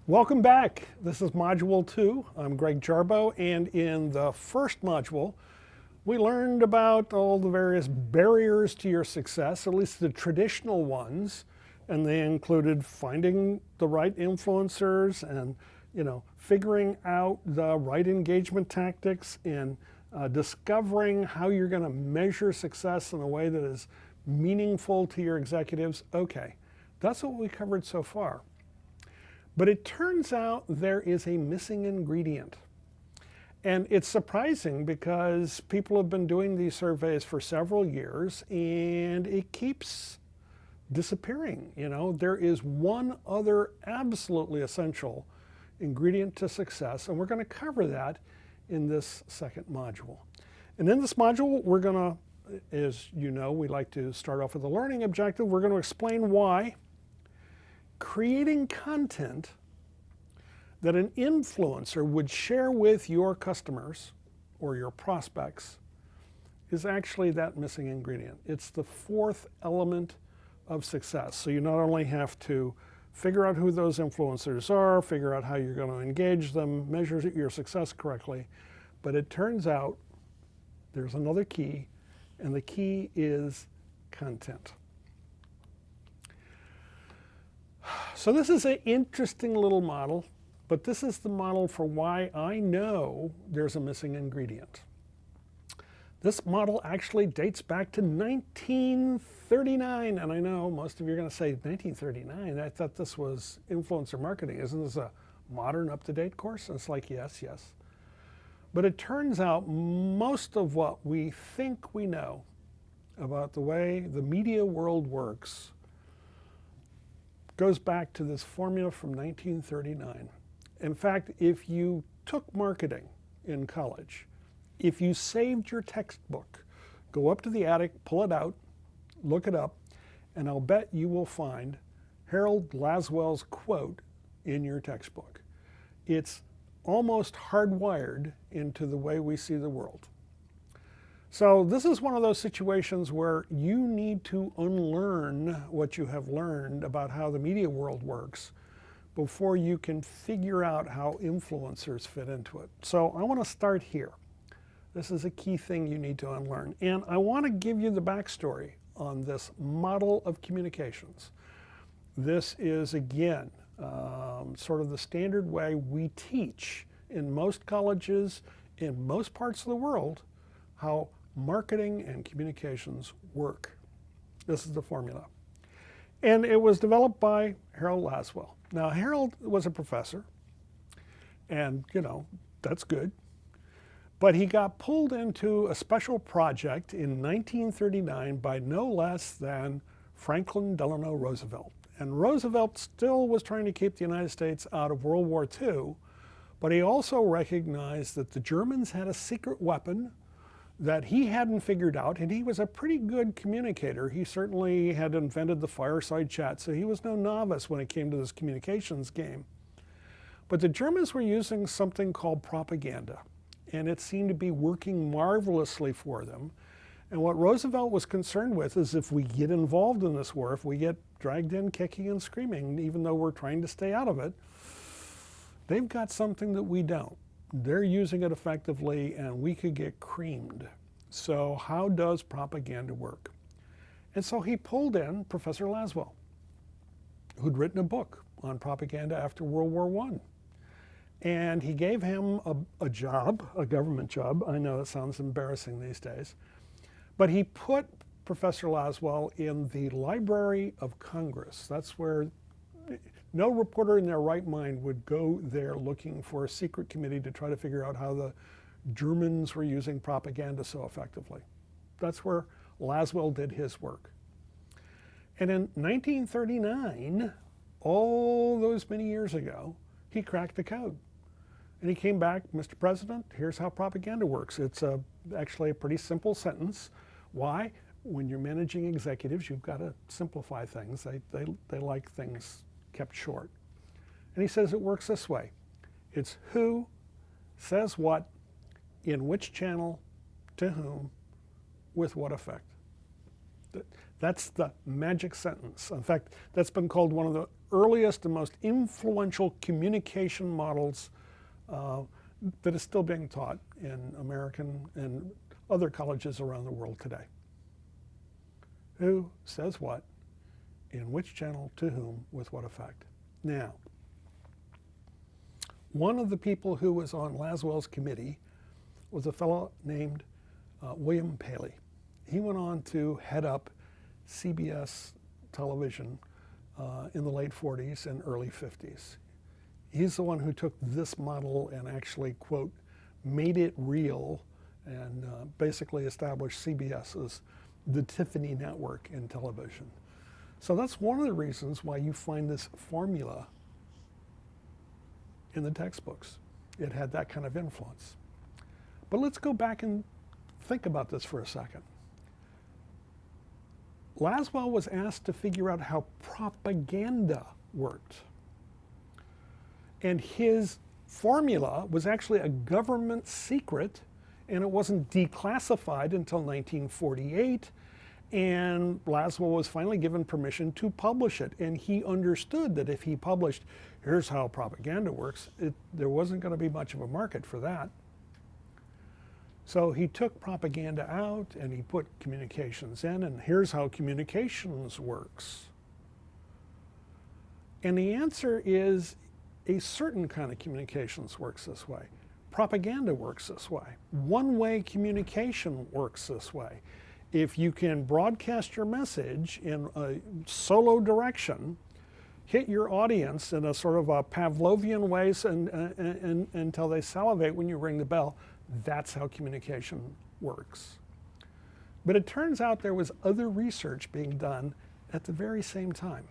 Welcome back. This is Module 2. I'm Greg Jarbo, and in the first module, we learned about all the various barriers to your success, at least the traditional ones, and they included finding the right influencers and, figuring out the right engagement tactics and discovering how you're going to measure success in a way that is meaningful to your executives. Okay, that's what we covered so far. But it turns out there is a missing ingredient. And it's surprising because people have been doing these surveys for several years and it keeps disappearing. There is one other absolutely essential ingredient to success, and we're going to cover that in this second module. And in this module, we're going to, as you know, we like to start off with a learning objective. We're going to explain why creating content that an influencer would share with your customers or your prospects is actually that missing ingredient. It's the fourth element of success. So you not only have to figure out who those influencers are, figure out how you're going to engage them, measure your success correctly, but it turns out there's another key, and the key is content. So this is an interesting little model, but this is the model for why I know there's a missing ingredient. This model actually dates back to 1939, and I know most of you are going to say 1939. I thought this was influencer marketing. Isn't this a modern, up-to-date course? And it's like, yes. But it turns out most of what we think we know about the way the media world works goes back to this formula from 1939. In fact, if you took marketing in college, if you saved your textbook, go up to the attic, pull it out, look it up, and I'll bet you will find Harold Laswell's quote in your textbook. It's almost hardwired into the way we see the world. So this is one of those situations where you need to unlearn what you have learned about how the media world works before you can figure out how influencers fit into it. So I want to start here. This is a key thing you need to unlearn. And I want to give you the backstory on this model of communications. This is, again, sort of the standard way we teach in most colleges, in most parts of the world, how marketing and communications work. This is the formula. And it was developed by Harold Laswell. Now, Harold was a professor, and, that's good. But he got pulled into a special project in 1939 by no less than Franklin Delano Roosevelt. And Roosevelt still was trying to keep the United States out of World War II, but he also recognized that the Germans had a secret weapon that he hadn't figured out, and he was a pretty good communicator. He certainly had invented the fireside chat, so he was no novice when it came to this communications game. But the Germans were using something called propaganda, and it seemed to be working marvelously for them. And what Roosevelt was concerned with is if we get involved in this war, if we get dragged in kicking and screaming, even though we're trying to stay out of it, they've got something that we don't. They're using it effectively, and we could get creamed. So how does propaganda work? And so he pulled in Professor Laswell, who'd written a book on propaganda after World War I. And he gave him a job, a government job. I know it sounds embarrassing these days. But he put Professor Laswell in the Library of Congress. That's where no reporter in their right mind would go there looking for a secret committee to try to figure out how the Germans were using propaganda so effectively. That's where Laswell did his work. And in 1939, all those many years ago, he cracked the code. And he came back, Mr. President, here's how propaganda works. It's actually a pretty simple sentence. Why? When you're managing executives, you've got to simplify things. They like things kept short. And he says it works this way. It's who says what, in which channel, to whom, with what effect. That's the magic sentence. In fact, that's been called one of the earliest and most influential communication models that is still being taught in American and other colleges around the world today. Who says what, in which channel, to whom, with what effect. Now, one of the people who was on Laswell's committee was a fellow named William Paley. He went on to head up CBS television in the late 40s and early 50s. He's the one who took this model and actually, quote, made it real and basically established CBS as the Tiffany network in television. So that's one of the reasons why you find this formula in the textbooks. It had that kind of influence. But let's go back and think about this for a second. Laswell was asked to figure out how propaganda worked. And his formula was actually a government secret, and it wasn't declassified until 1948. And Laswell was finally given permission to publish it. And he understood that if he published, here's how propaganda works, there wasn't going to be much of a market for that. So he took propaganda out and he put communications in, and here's how communications works. And the answer is a certain kind of communications works this way. Propaganda works this way. One-way communication works this way. If you can broadcast your message in a solo direction, hit your audience in a sort of a Pavlovian way until they salivate when you ring the bell, that's how communication works. But it turns out there was other research being done at the very same time.